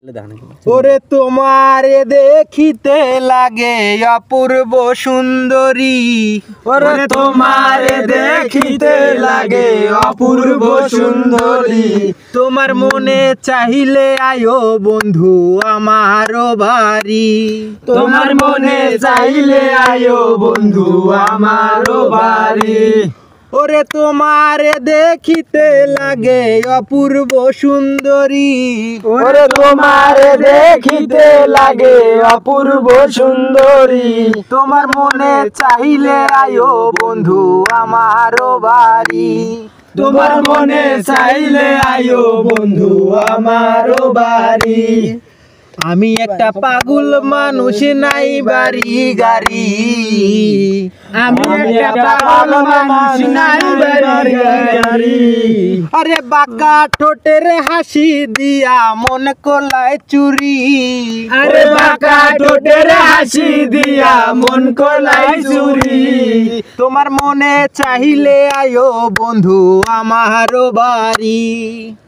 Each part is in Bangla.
ওরে তোমারে দেখিতে লাগে অপূর্ব সুন্দরী, ওরে তোমারে দেখিতে লাগে অপূর্ব সুন্দরী। তোমার মনে চাহিলে আয়ো বন্ধু আমার বাড়ি, তোমার মনে চাইলে আয়ো বন্ধু আমার বাড়ি। ওরে তোমারে দেখিতে লাগে অপূর্ব সুন্দরী, ওরে তোমারে দেখিতে লাগে অপূর্ব সুন্দরী। তোমার মনে চাইলে আয়ো বন্ধু আমার বাড়ি, তোমার মনে চাইলে আয়ো বন্ধু আমার বাড়ি। আমি একটা পাগল মানুষ, নাই বাড়ি গাড়ি, আমি একটা পাগল মানুষ, নাই বাড়ি গাড়ি। আরে বাঁকা ঠোঁটের হাসি দিয়া মন কলায় চুরি, আরে বাঁকা ঠোঁটের হাসি দিয়া মন কলাই চুরি। তোমার মনে চাইলে আয়ো বন্ধু আমার বাড়ি,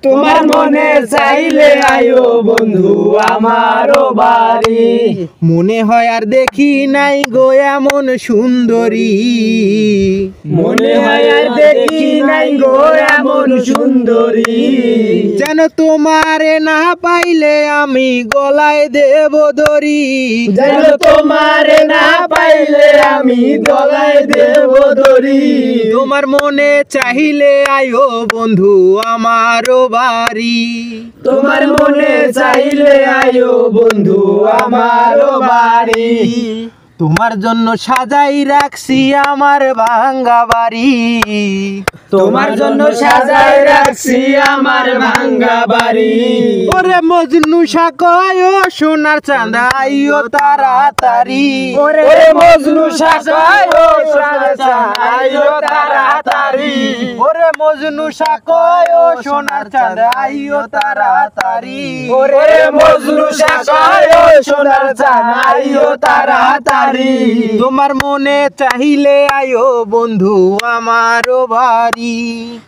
তোমার মনে চাইলে আয়ো বন্ধু আমার বাড়ি। মনে হয় আর দেখি নাই গো এমন সুন্দরী, মনে হয় আর দেখি নাই গো এমন সুন্দরী। যেন তোমারে না পাইলে আমি গলায় দেব দড়ি, যেন তোমারে না পাইলে আমি গলায় দেব দড়ি। তোমার মনে চাইলে আয়ো বন্ধু আমার বাড়ি, তোমার মনে চাইলে আয়ো বন্ধু আমার বাড়ি। তোমার জন্য সাজাই রাখছি আমার ভাঙ্গা বাড়ি, তোমার জন্য সাজাই রাখছি আমার ভাঙ্গা বাড়ি। ওরে মজনু সাকয় সোনার চাঁদা আইও তাড়াতাড়ি, ওরে মজনু সাকয় সোনার চাঁদা আইও তাড়াতাড়ি। ওরে মজনু সাকয় সোনার চাঁদা আইও তাড়াতাড়ি, ওরে মজনু সাকয় সোনার চাঁদা আইও তাড়াতাড়ি। তোমার মনে চাইলে আয়ো বন্ধু আমার বাড়ি,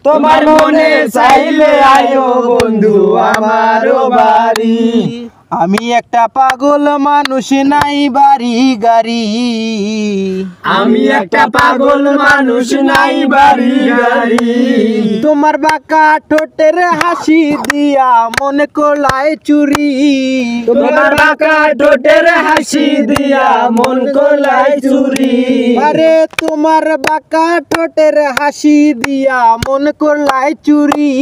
তোমার মনে চাইলে আয়ো বন্ধু আমার বাড়ি। আমি একটা পাগল মানুষ, নাই বাড়ি গাড়ি, আমি একটা পাগল মানুষ, নাই বাড়ি গাড়ি। তোমার বাঁকা ঠোঁটের হাসি দিয়া মন কলায় চুরি, তোমার বাঁকা ঠোঁটের হাসি দিয়া মন কলাই চুরি। আরে তোমার বাঁকা ঠোঁটের হাসি দিয়া মন কলায় চুরি,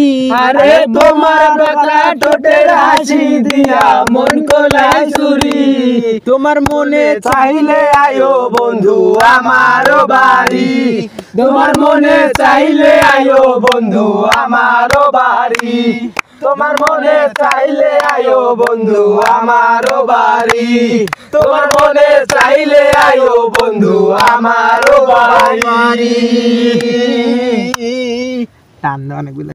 আরে তোমার বাঁকা ঠোঁটের হাসি দিয়া মন কলাই চুরি। তোমার মনে চাইলে আয়ো বন্ধু আমার বাড়ি, তোমার মনে চাইলে আয়ো বন্ধু আমার বাড়ি। তোমার মনে চাইলে আয়ো বন্ধু আমার বাড়ি, তোমার মনে চাইলে আয়ো বন্ধু আমার বাড়ি। টান অনেকগুলো।